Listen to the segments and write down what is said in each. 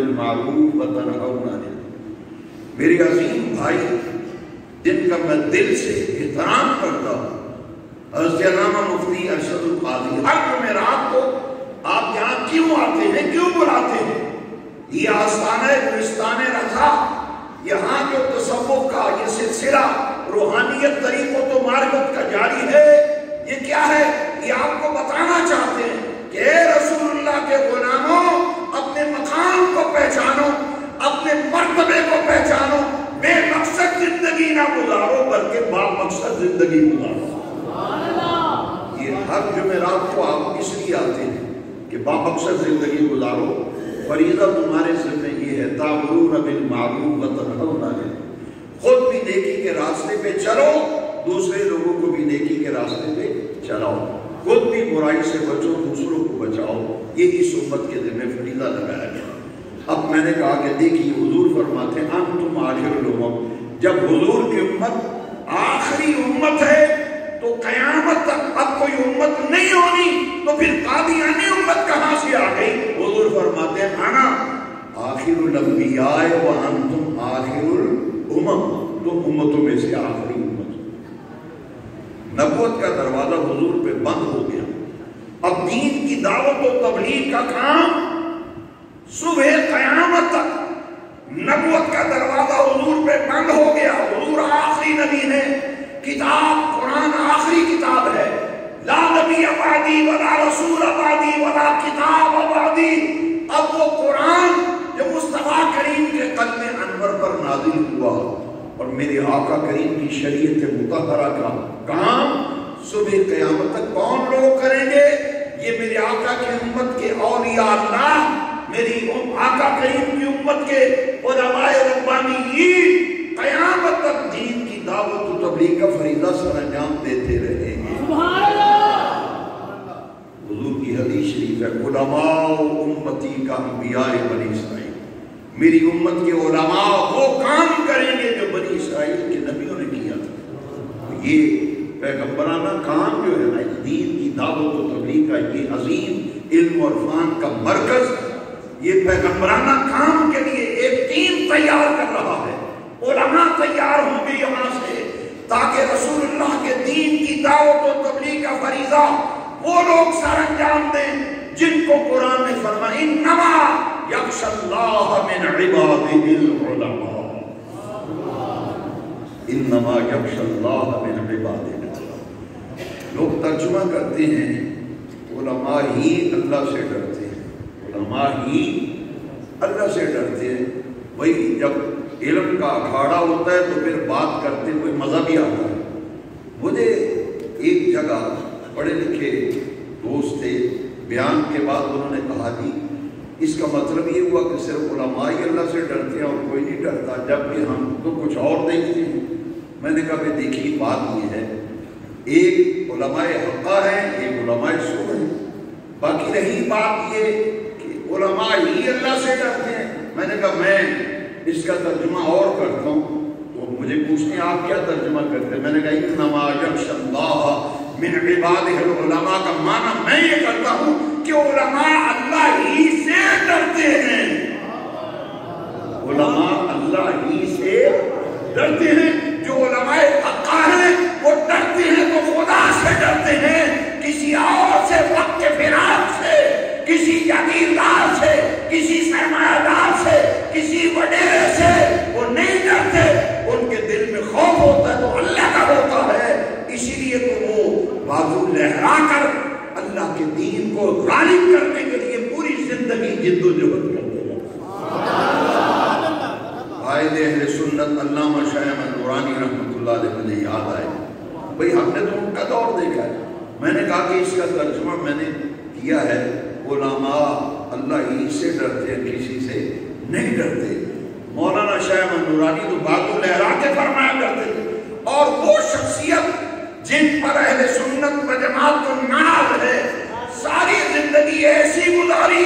بالمعروف وتنہون عن المنکر۔ میرے عظیم بھائی جن کا میں دل سے احترام کرتا ہوں، حضرت علامہ مفتی ارشد القاضی، ہر جمعرات کو آپ یہاں کیوں آتے ہیں، کیوں بلاتے ہیں؟ یہ آستانہ گلستان رضا، یہاں جو تصوف کا یہ سلسلہ روحانیت طریقوں تو معرفت کا جاری ہے، یہ کیا ہے؟ یہ آپ کو بتانا چاہتے ہیں کہ اے رسول اللہ کے غلاموں، اپنے مقام کو پہچانو، اپنے مرتبے کو پہچانو، بے مقصد زندگی نہ گزارو بلکہ با مقصد زندگی گزارو۔ یہ ہر جمعرات کو آپ اس لیے آتے ہیں کہ با مقصد زندگی گزارو۔ فریضہ تمہارے سر میں یہ ہے، تأمرون بالمعروف وتنہون عن المنکر، خود بھی نیکی کے راستے پہ چلو، دوسرے لوگوں کو بھی نیکی کے راستے پہ چلاؤ، خود بھی برائی سے بچو، دوسروں کو بچاؤ۔ یہ اس امت کے دل میں فریضہ لگایا گیا۔ اب میں نے کہا کہ دیکھیے حضور فرماتے ہیں انتم آخر الامم، جب حضور کی امت آخری امت ہے تو قیامت تک اب کوئی امت نہیں ہونی، تو پھر قادیانی امت کہاں سے آ گئی؟ حضور فرماتے ہیں انا آخر الانبیاء وانتم آخر الامم، تو امتوں میں سے آخری امت۔ نبوت کا دروازہ حضور پہ بند ہو گیا، اب دین کی دعوت و تبلیغ کا کام صبح قیامت تک نبوت کا دروازہ حضور پہ بند ہو گیا۔ حضور آخری نبی ہے، کتاب قرآن آخری کتاب ہے، لا نبی بعدی ولا رسول بعدی ولا کتاب بعدی۔ اب وہ قرآن جو مصطفیٰ کریم کے قلب انور پر نازل ہوا اور میرے آقا کریم کی شریعت مطہرہ کا کام صبح قیامت تک کون لوگ کریں گے؟ یہ میرے آقا کی امت کے اولیاء اللہ، میری آقا کریم کی امت کے علماء ربانیین قیامت تک دین کی دعوت و تبلیغ کا فریضہ سر انجام دیتے رہیں گے۔ حضور کی حدیث شریف ہے، علماء امتی کا انبیاء بنی اسرائیل، میری امت کے علماء وہ کام کریں گے جو بنی اسرائیل کے نبیوں نے کیا تھا۔ یہ پیغمبرانہ کام جو ہے نا، دین کی دعوت و تبلیغ کا یہ عظیم علم اور فن کا مرکز، یہ پیغمبرانہ کام کے لیے ایک ٹیم تیار کر رہا ہے۔ علماء تیار ہوں گے یہاں سے تاکہ رسول اللہ کے دین کی دعوت و تبلیغ کا فریضہ وہ لوگ سر انجام دیں جن کو قرآن نے فرمایا انما یخشی اللہ من عبادہ العلماء، انما یخشی اللہ من عبادہ العلماء۔ لوگ ترجمہ کرتے ہیں علماء ہی اللہ سے ڈرتے ہیں، علماء ہی اللہ سے ڈرتے ہیں۔ وہی جب علم کا اکھاڑا ہوتا ہے تو پھر بات کرتے کوئی مزہ بھی آتا ہے۔ مجھے ایک جگہ پڑھے لکھے دوست تھے، بیان کے بعد انہوں نے کہا جی اس کا مطلب یہ ہوا کہ صرف علماء ہی اللہ سے ڈرتے ہیں اور کوئی نہیں ڈرتا، جب بھی ہم تو کچھ اور دیکھتے ہیں۔ میں نے کہا بھائی دیکھیے بات یہ ہے، ایک علماء حقہ ہیں، ایک علماء سو ہیں، باقی رہی بات یہ کہ علماء ہی اللہ سے ڈرتے ہیں۔ میں نے کہا میں اس کا ترجمہ اور کرتا ہوں، تو مجھے پوچھتے ہیں آپ کیا ترجمہ کرتے ہیں؟ میں نے کہا انما یخشی اللہ من عبادہ العلماء کا معنی میں یہ کرتا ہوں کہ علماء اللہ ہی سے ڈرتے ہیں، علماء اللہ ہی سے ڈرتے ہیں۔ جو علماء حقہ ہیں وہ ڈرتے ہیں تو خدا سے ڈرتے ہیں، کسی اور سے، وقت کے فراق سے، کسی جاگیردار سے، کسی سرمایہ دار سے، کسی وڈیرے سے وہ نہیں ڈرتے۔ ان کے دل میں خوف ہوتا ہے تو اللہ کا ہوتا ہے، اسی لیے تو وہ بازو لہرا کر اللہ کے دین کو غالب کرنے کے لیے پوری زندگی جد و جہد کرتے ہیں۔ قائد اہل سنت علامہ شاہ احمد نورانی رحمۃ اللہ علیہ مجھے یاد آئے، بھئی ہم نے تو ان کا دور دیکھا ہے۔ میں نے کہا کہ اس کا ترجمہ میں نے کیا ہے علماء اللہ ہی سے ڈرتے ہیں، کسی سے نہیں ڈرتے۔ مولانا شاہ احمد نورانی تو بازو لہرا کے فرمایا کرتے تھے، اور وہ شخصیت جن پر اہل سنت و جماعت کو ناز ہے، ساری زندگی ایسی گزاری۔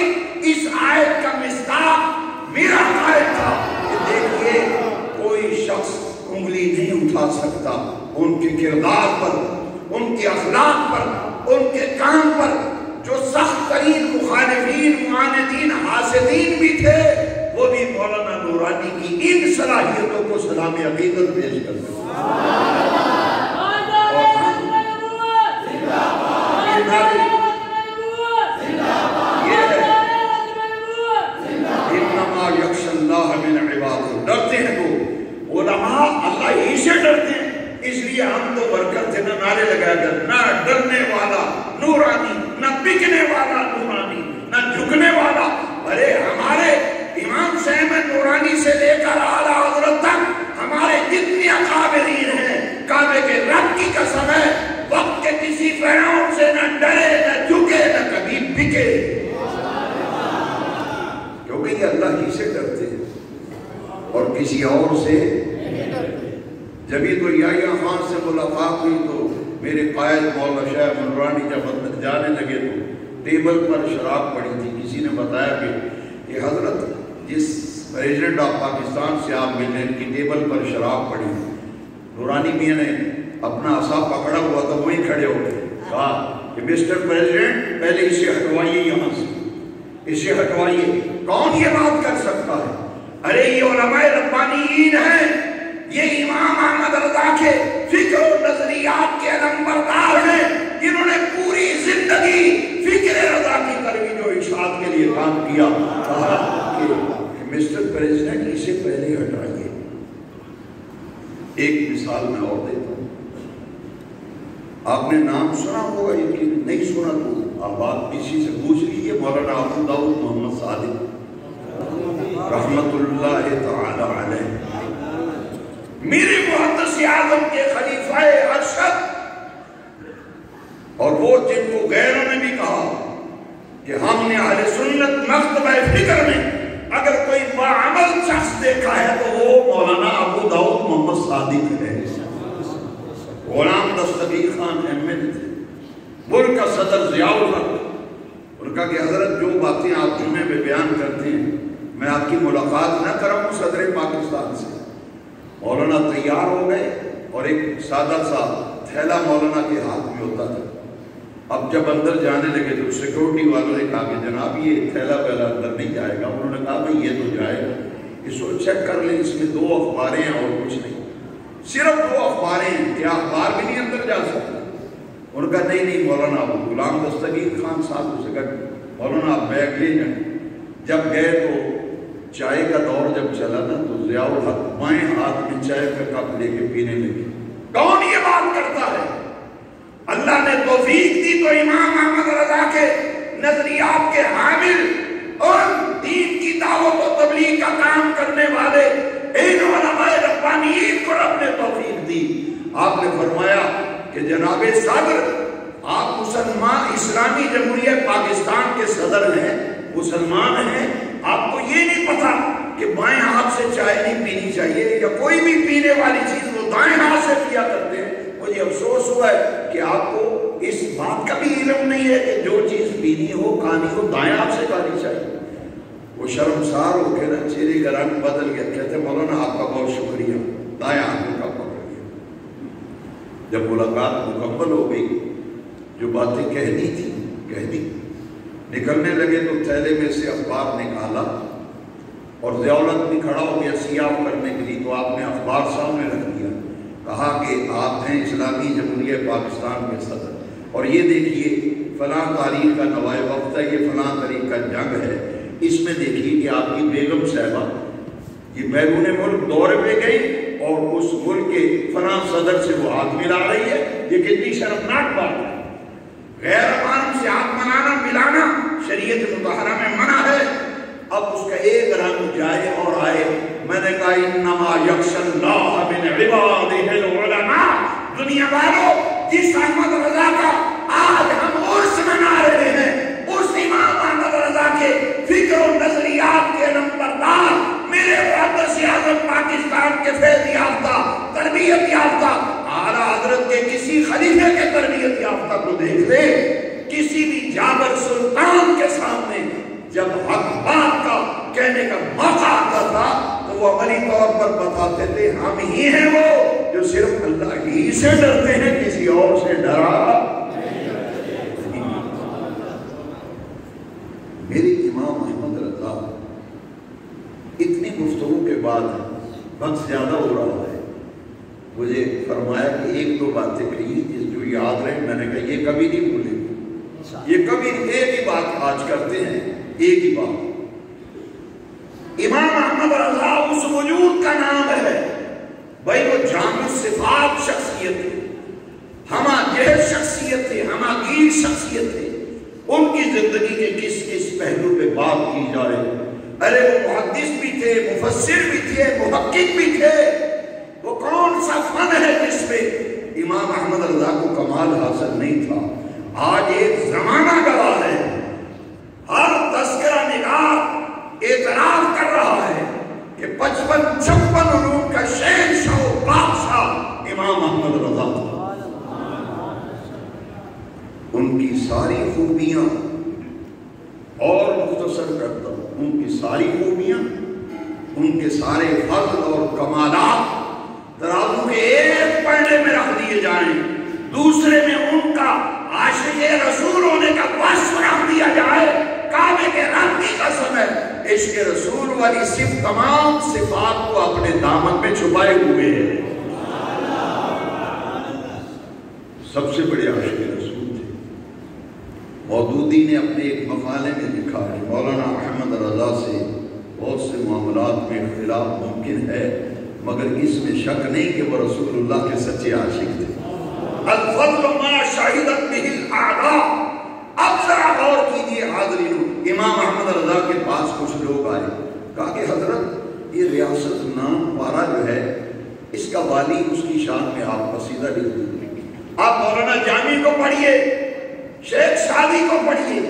اس آیت کا مصداق میرا قائد تھا کہ دیکھیے کوئی شخص انگلی نہیں اٹھا سکتا ان کے کردار پر، ان کے اخلاق پر، ان کے کام پر۔ جو سخت ترین مخالفین، معاندین، حاسدین بھی تھے، نورانی کی ان صلاحیتوں کو سلام عقیدت پیش کرتے ہیں۔ انما یخشی اللہ من عبادہ، ڈرتے ہیں وہ علماء اللہ ہی سے ڈرتے ہیں، اس لیے ہم تو برکت سے نہ نعرے لگا کر، نہ ڈرنے والا نورانی، نہ بکنے والا نورانی، نہ جھکنے والا۔ ارے ہمارے امام صاحب نورانی سے لے کر اعلیٰ حضرت تک ہمارے جتنے اکابرین ہیں، کعبے کے رب کی قسم ہے وقت کے کسی فرعون سے نہ ڈرے، نہ جھکے، نہ کبھی بکے، کیونکہ یہ اللہ ہی سے ڈرتے ہیں اور کسی اور سے۔ جبھی تو یحییٰ خان سے ملاقات ہوئی تو میرے قائد مولانا شاہ نورانی جب اندر جانے لگے تو ٹیبل پر شراب پڑی تھی۔ کسی نے بتایا کہ یہ حضرت جس پریزیڈنٹ آف پاکستان سے آپ ملے ان کی ٹیبل پر شراب پڑی تھی۔ نورانی میاں نے اپنا عصا پکڑا ہوا تھا، وہیں کھڑے ہو گئے، کہا کہ مسٹر پریزیڈنٹ پہلے اسے ہٹوائیے، یہاں سے اسے ہٹوائیے، کون یہ بات کر سکتا ہے؟ ارے یہ علماء ربانیین ہیں، یہ امام احمد رضا کے فکر و نظریات کے علمبردار ہیں، جنہوں نے پوری زندگی فکر رضا کی ترویج و ارشاد کے لیے کام کیا۔ کہا کہ مسٹر پریزیڈنٹ اسے پہلے ہٹائیے۔ ایک مثال میں اور دیتا ہوں، آپ نے نام سنا ہوگا، یقین نہیں سنا تو آپ بات کسی سے پوچھ لیجیے، مولانا ابو داؤد محمد صادق رحمت اللہ تعالی علیہ، میرے محدث اعظم کے خلیفہ ارشد، اور وہ جن کو غیروں نے بھی کہا کہ ہم نے اہل سنت مکتبہ فکر میں اگر کوئی باعمل شخص دیکھا ہے تو وہ مولانا ابو داؤد محمد صادق ہے۔ غلام دستگیر خان ایم ایل تھے، ملک کا صدر ضیاء الحق، ان کا کہ حضرت جو باتیں آپ جمعے میں بیان کرتے ہیں میں آپ کی ملاقات نہ کراؤں صدر پاکستان سے۔ مولانا تیار ہو گئے اور ایک سادہ سا تھیلا مولانا کے ہاتھ میں ہوتا تھا۔ اب جب اندر جانے لگے تو سیکورٹی والوں نے کہا کہ جناب یہ تھیلا پہلا اندر نہیں جائے گا۔ انہوں نے کہا بھئی یہ تو جائے گا، اس کو چیک کر لیں، اس میں 2 اخباریں ہیں اور کچھ نہیں، صرف 2 اخباریں ہیں، کیا اخبار بھی نہیں اندر جا سکتا؟ ان کا نہیں مولانا غلام دستگیر خان صاحب سے کہا مولانا آپ بیگ لے جائیں۔ جب گئے تو چائے کا دور جب چلا نا تو ضیاء الحق بائیں ہاتھ میں چائے کا کپ لے کے پینے لگے۔ کون یہ بات کرتا ہے؟ اللہ نے توفیق دی تو امام احمد رضا کے نظریات کے حامل اور دین کی دعوت و تبلیغ کا کام کرنے والے ان علماء ربانیین کو رب نے توفیق دی۔ آپ نے فرمایا کہ جناب صدر آپ مسلمان اسلامی جمہوریہ پاکستان کے صدر ہیں، مسلمان ہیں، آپ کو یہ نہیں پتا کہ بائیں ہاتھ سے چائے نہیں پینی چاہیے یا کوئی بھی پینے والی چیز وہ دائیں ہاتھ سے پیا کرتے ہیں؟ مجھے افسوس ہوا ہے کہ آپ کو اس بات کا بھی علم نہیں ہے کہ جو چیز پینی ہو کھانی ہو دائیں ہاتھ سے کھانی چاہیے۔ وہ شرمسار ہو کے نا چہرے کا رنگ بدل گیا، کہتے مولانا آپ کا بہت شکریہ، دائیں ہاتھ کا پکڑ لیا۔ جب ملاقات مکمل ہو گئی، جو باتیں کہنی تھی کہہ دی، نکلنے لگے تو تھیلے میں سے اخبار نکالا اور ضیاء الحق بھی کھڑا ہو گیا سیاف کرنے کے لیے، تو آپ نے اخبار سامنے رکھ دیا، کہا کہ آپ ہیں اسلامی جمہوریہ پاکستان کے صدر اور یہ دیکھیے فلاں تاریخ کا نوائے وقت ہے، یہ فلاں تاریخ کا جنگ ہے، اس میں دیکھیے کہ آپ کی بیگم صاحبہ یہ بیرون ملک دورے پہ گئی اور اس ملک کے فلاں صدر سے وہ ہاتھ ملا رہی ہے، یہ کتنی شرمناک بات ہے۔ غیر محرم سے ہاتھ ملانا شریعت مطہرہ میں منع ہے۔ اب اس کا ایک رنگ جائے اور آئے، میں نے کہا انما یخشی اللہ من عبادہ العلماء، دنیا والوں جس احمد رضا کا آج ہم عرس منا رہے ہیں، اس امام احمد رضا کے فکر و نظریات کے نمبردار میرے محدث اعظم پاکستان کے فیض یافتہ تربیت یافتہ اعلیٰ حضرت کے کسی خلیفے کے تربیت یافتہ کو دیکھ لے، کسی بھی جابر سلطان کے سامنے جب حق بات کا کہنے کا موقع آتا تھا تو وہ عملی طور پر بتاتے تھے ہم ہی ہیں وہ جو صرف اللہ ہی سے ڈرتے ہیں، کسی اور سے ڈرا۔ میرے امام احمد رضا اتنی گفتگو کے بعد وقت زیادہ ہو رہا ہے، مجھے فرمایا کہ ایک دو باتیں کہی جو یاد رہے. میں نے کہا یہ کبھی نہیں بھولے، یہ کبھی نہیں. ایک ہی بات آج کرتے ہیں، ایک ہی بات. امام احمد رضا اس وجود کا نام ہے بھائی، وہ جامع صفات شخصیت ہے، ہمہ جہر شخصیت ہے، ہمہ گیر شخصیت ہے. ان کی زندگی کے کس کس پہلو پہ بات کی جائے. ارے وہ محدث بھی تھے، مفسر بھی تھے، محقق بھی تھے. وہ کون سا فن ہے جس پہ امام احمد رضا کو کمال حاصل نہیں تھا؟ آج ایک زمانہ گواہ ہے، ہر تذکرہ نگار اعتراف کر رہا ہے کہ 55-56 علوم کا شہنشاہ و بادشاہ امام احمد رضا تھا. ان کی ساری خوبیاں، اور مختصر کرتا ہوں، ان کی ساری خوبیاں، ان کے سارے فضل اور کمالات ترازو کے ایک پلڑے میں رکھ دیے جائیں، دوسرے میں ان کا عاشق رسول ہونے کا وصف رکھ دیا جائے. کعبے کے رب کی قسم ہے، عشق رسول والی صرف تمام صفات کو اپنے دامن میں چھپائے ہوئے ہیں. سب سے بڑے عاشق رسول تھے. مودودی نے اپنے ایک مقالے میں لکھا ہے مولانا احمد رضا سے بہت سے معاملات میں اختلاف ممکن ہے، مگر اس میں شک نہیں کہ وہ رسول اللہ کے سچے عاشق تھے. الفضل ما شاہدت بہ الاعداء. اب ذرا غور کیجیے حاضرین، امام احمد رضا کے پاس کچھ لوگ آئے، کہا کہ حضرت یہ ریاست نام پارا جو ہے اس کا والی اس کی شان میں آپ قصیدہ لکھ دیجیے. آپ مولانا جامی کو پڑھیے، شیخ شادی کو پڑھیے،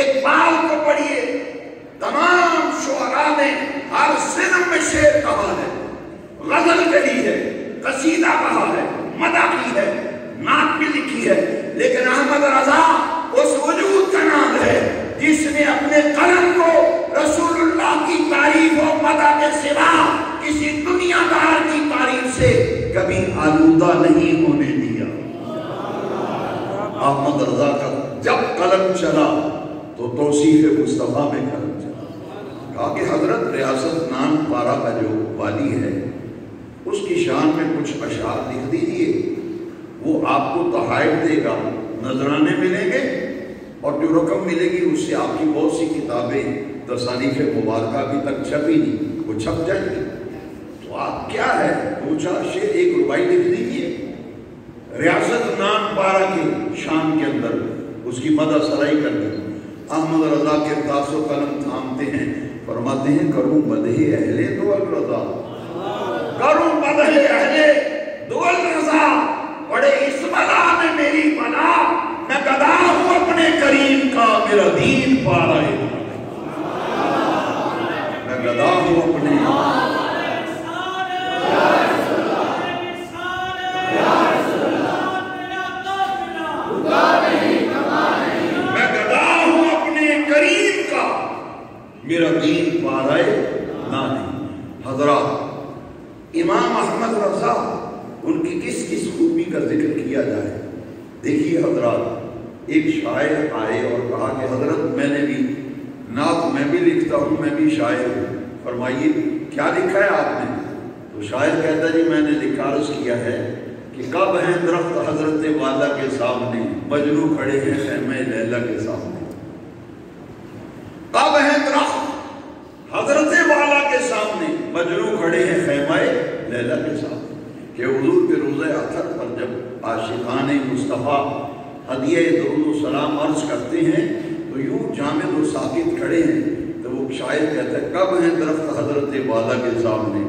اقبال کو پڑھیے. تمام شعراء نے ہر صنف میں شعر کہا ہے، غزل کہی ہے، قصیدہ کہا ہے، مدح کی ہے، نعت بھی لکھی ہے. لیکن احمد رضا اس وجود کا نام ہے جس نے اپنے قلم کو رسول اللہ کی تعریف و مدح کے سوا کسی دنیا دار کی تعریف سے کبھی آلودہ نہیں ہونے دیا. احمد رضا کا جب قلم چلا تو توصیف مصطفیٰ میں قلم چلا. کہا کہ حضرت ریاست نام پارا کا جو والی ہے اس کی شان میں کچھ اشعار لکھ دیجیے، وہ آپ کو تحائف دے گا، نذرانے ملیں گے، اور جو رقم ملے گی اس سے آپ کی بہت سی کتابیں تصانیف مبارکہ ابھی تک چھپی نہیں، وہ چھپ جائیں گی. تو آپ کیا ہے، دو چار شعر ایک ربائی لکھ دیجیے ریاست نام پارا کی شان کے اندر، اس کی مدح سرائی کر دی. احمد رضا کے داس و قلم تھامتے ہیں، فرماتے ہیں کروں مدح اہل دول رضا، کروں مدح اہل دول رضا، بڑے اس بلا میں میری بلا، میں گدا ہوں اپنے کریم کا، میرا دین پارا ہے. میں گدا ہوں اپنے کریم کا، میرا دین پارا نہ نہیں. حضرات امام احمد رضا ان کی کس کس خوبی کا ذکر کیا جائے. دیکھیے حضرات، ایک شاعر آئے اور کہا کہ حضرت میں نے بھی نعت میں بھی لکھتا ہوں، میں بھی شاعر ہوں، فرمائیے کیا لکھا ہے آپ نے؟ تو شاعر کہتا جی میں نے لکھا عرض کیا ہے کہ کب ہیں درخت حضرت والا کے سامنے، مجنو کھڑے ہیں خیمہ لیلا کے سامنے. کب ہیں درخت حضرت والا کے سامنے، مجنو کھڑے ہیں خیمہ لیلا کے سامنے. کہ حضور کے روزہ اطہر پر جب عاشقان مصطفیٰ ہدیہ درود و سلام عرض کرتے ہیں تو یوں جامد و ساکت کھڑے ہیں، تو وہ شاعر کہتا ہے کب ہیں درخت حضرت والا کے سامنے،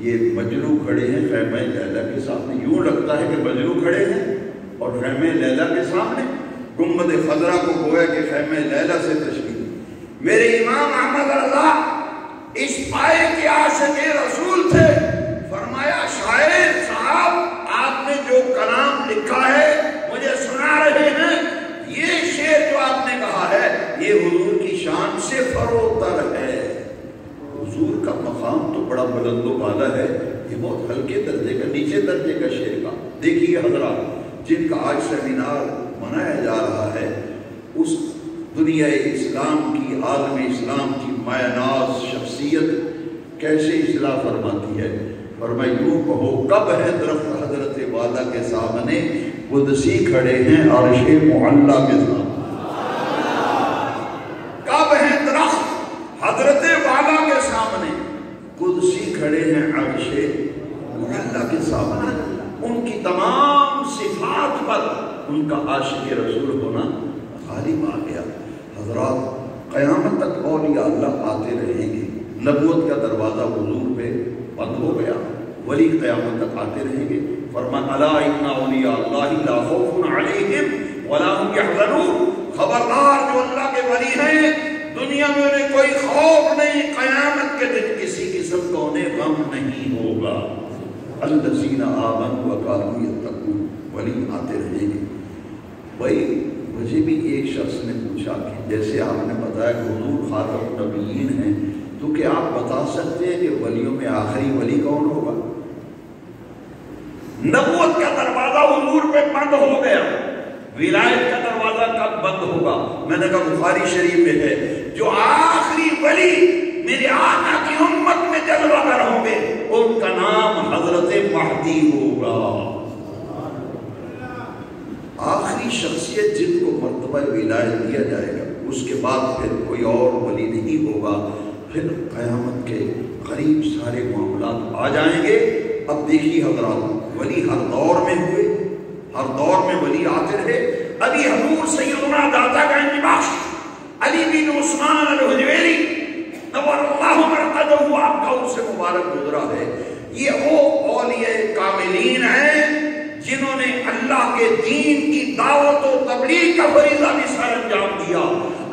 یہ مجنو کھڑے ہیں خیمہ لیلا کے سامنے. یوں لگتا ہے کہ مجنو کھڑے ہیں اور خیمہ لیلا کے سامنے. گنبد خضرا کو گویا کہ خیمہ لیلا سے تشبیہ. میرے امام احمد رضا اس پائے کے عاشق رسول تھے. فرمایا شاعر صاحب آپ نے جو کلام لکھا ہے مجھے سنا رہے ہیں، یہ شعر جو آپ نے کہا ہے یہ حضور کی شان سے فروتر ہے. حضور کا مقام تو بڑا بلند و بالا ہے، یہ بہت ہلکے درجے کا، نیچے درجے کا شعر کا. دیکھیے حضرات، جن کا آج سیمینار منایا جا رہا ہے اس دنیا اسلام کی، عالم اسلام کی مایہ ناز شخص شخصیت کیسے اصلاح فرماتی ہے؟ فرمایا یوں کہو کب ہے درخت حضرت والا کے سامنے، قدسی کھڑے ہیں عرش معلیٰ کے سامنے۔ کب ہے درخت حضرت والا کے سامنے، قدسی کھڑے ہیں عرش معلیٰ کے سامنے۔ ان کی تمام صفات پر ان کا عاشق رسول ہونا غالب آ گیا۔ حضرات قیامت تک اولیاء اللہ آتے رہیں گے، نبوت کا دروازہ حضور پہ بند ہو گیا، ولی قیامت تک آتے رہیں گے۔ فرمایا الا ان اولیاء اللہ لا خوف علیہم ولا هم يحزنون، خبردار جو اللہ کے ولی ہیں دنیا میں انہیں کوئی خوف نہیں، قیامت کے دن کسی قسم کا انہیں غم نہیں ہوگا۔ الذین آمنوا وکانوا یتقون، ولی آتے رہیں گے۔ بھائی مجھے بھی ایک شخص نے پوچھا کہ جیسے آپ نے بتایا کہ حضور خاتم النبیین ہیں، تو کیا آپ بتا سکتے ہیں کہ ولیوں میں آخری ولی کون ہوگا؟ نبوت کا دروازہ حضور پہ بند ہو گیا، ولایت کا دروازہ کب بند ہوگا؟ میں نے کہا بخاری شریف میں ہے جو آخری ولی میرے آقا کی امت میں جلوہ گر ہوں گے ان کا نام حضرت مہدی ہوگا۔ آخری شخصیت جن کو مرتبہ ولایت دیا جائے گا، اس کے بعد پھر کوئی اور ولی نہیں ہوگا۔ پھر قیامت کے قریب سارے معاملات آ جائیں گے۔ اب دیکھیے حضرات، ولی ہر دور میں ہوئے، ہر دور میں ولی آتے رہے۔ ابھی حضور سیدنا داتا گنج بخش علی بن عثمان الحجویری نور اللہ مرقدہ، آپ کا ان سے مبارک گزرا ہے۔ یہ وہ اولیاء کاملین ہیں جنہوں نے اللہ کے دین کی دعوت و تبلیغ کا فریضہ بھی سر انجام دیا،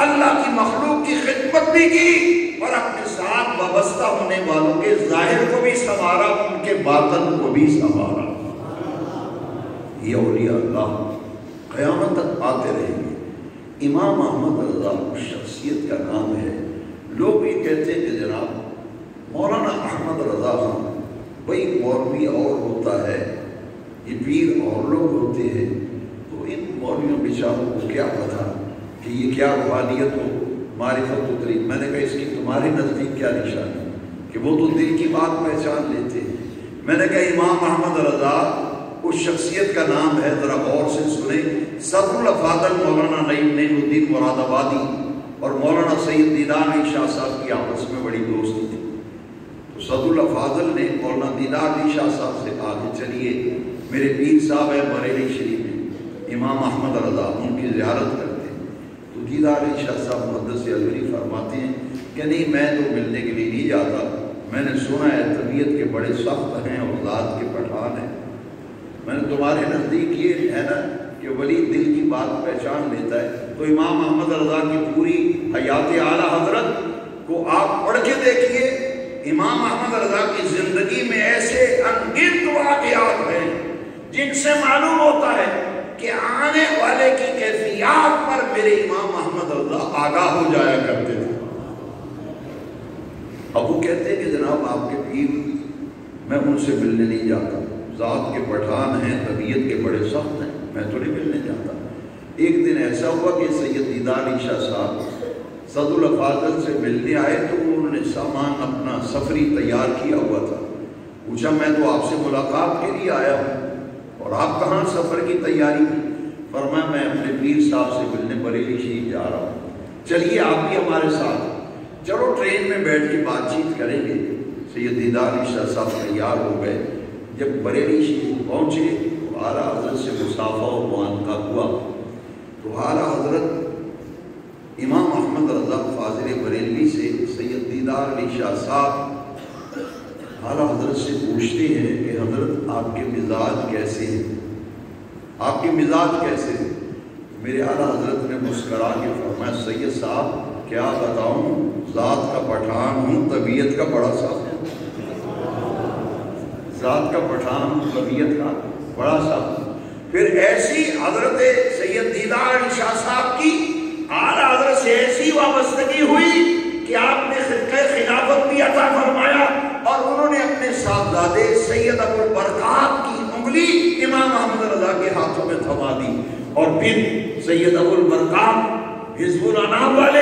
اللہ کی مخلوق کی خدمت بھی کی، اور اپنے ساتھ وابستہ ہونے والوں کے ظاہر کو بھی سنوارا، ان کے باطن کو بھی سنوارا۔ یہ اولیاء اللہ قیامت تک آتے رہیں گے۔ امام احمد رضا اس شخصیت کا نام ہے۔ لوگ یہ کہتے ہیں کہ جناب مولانا احمد رضا خان، بھائی مولوی اور ہوتا ہے، یہ پیر اور لوگ ہوتے ہیں، تو ان مولویوں بیچاروں کو کیا پتا کہ یہ کیا روحانیت ہو، معرفت اتری۔ میں نے کہا اس کی تمہارے نزدیک کیا نشانی کہ وہ تو دل کی بات پہچان لیتے ہیں۔ میں نے کہا امام احمد رضا اس شخصیت کا نام ہے، ذرا غور سے سنیں۔ صدر الافاضل مولانا نعیم الدین مراد آبادی اور مولانا سید دیدار علی شاہ صاحب کی آپس میں بڑی دوستی تھی، تو صدر الافاضل نے مولانا دیدار علی شاہ صاحب سے کہا کہ چلیے میرے پیر صاحب ہے بریلی شریف میں امام احمد رضا، ان کی زیارت کرتے ہیں۔ تو دیدار علی شاہ صاحب محدث الولی فرماتے ہیں کہ نہیں میں تو ملنے کے لیے نہیں جاتا، میں نے سنا ہے طبیعت کے بڑے سخت ہیں اور ذات کے پٹھان ہیں۔ میں نے تمہارے نزدیک یہ ہے نا کہ ولی دل کی بات پہچان لیتا ہے، تو امام احمد رضا کی پوری حیات اعلیٰ حضرت کو آپ پڑھ کے دیکھیے، امام احمد رضا کی زندگی میں ایسے انگنت واقعات ہیں جن سے معلوم ہوتا ہے کہ آنے والے کی کیفیات پر میرے امام احمد رضا آگاہ ہو جایا کرتے تھے۔ اب وہ کہتے ہیں کہ جناب آپ کے پیر میں ان سے ملنے نہیں جاتا، ذات کے پٹھان ہیں، طبیعت کے بڑے سخت ہیں، میں تو نہیں ملنے جاتا۔ ایک دن ایسا ہوا کہ سید دیدار علی شاہ صاحب صدر الافاضل سے ملنے آئے، تو انہوں نے سامان اپنا سفری تیار کیا ہوا تھا۔ پوچھا میں تو آپ سے ملاقات کے لیے آیا ہوں اور آپ کہاں سفر کی تیاری کی؟ فرمایا میں اپنے پیر صاحب سے ملنے بریلی شریف جا رہا ہوں، چلیے آپ بھی ہمارے ساتھ، چلو ٹرین میں بیٹھ کے بات چیت کریں گے۔ سید دیدار علی شاہ صاحب تیار ہو گئے۔ جب بریلی شریف پہنچے تو اعلیٰ حضرت سے مصافحہ و معانقہ ہوا، تو اعلیٰ حضرت امام احمد رضا فاضل بریلوی سے سید دیدار علی شاہ صاحب اعلیٰ حضرت سے پوچھتے ہیں کہ حضرت آپ کے مزاج کیسے ہیں، آپ کے مزاج کیسے ہیں؟ میرے اعلیٰ حضرت نے مسکرا کے فرمایا سید صاحب کیا بتاؤں، ذات کا پٹھان ہوں، طبیعت کا بڑا سخت ہے، ذات کا پٹھان ہوں، طبیعت کا بڑا سخت۔ پھر ایسی حضرت سید دیدار علی شاہ صاحب کی اعلیٰ حضرت سے ایسی وابستگی ہوئی کہ آپ نے خرقہ خلافت بھی عطا فرمایا، اور انہوں نے اپنے صاحبزادے سید ابو البرکات کی انگلی امام احمد رضا کے ہاتھوں میں تھما دی، اور پھر سید ابو البرکات حزب الانام والے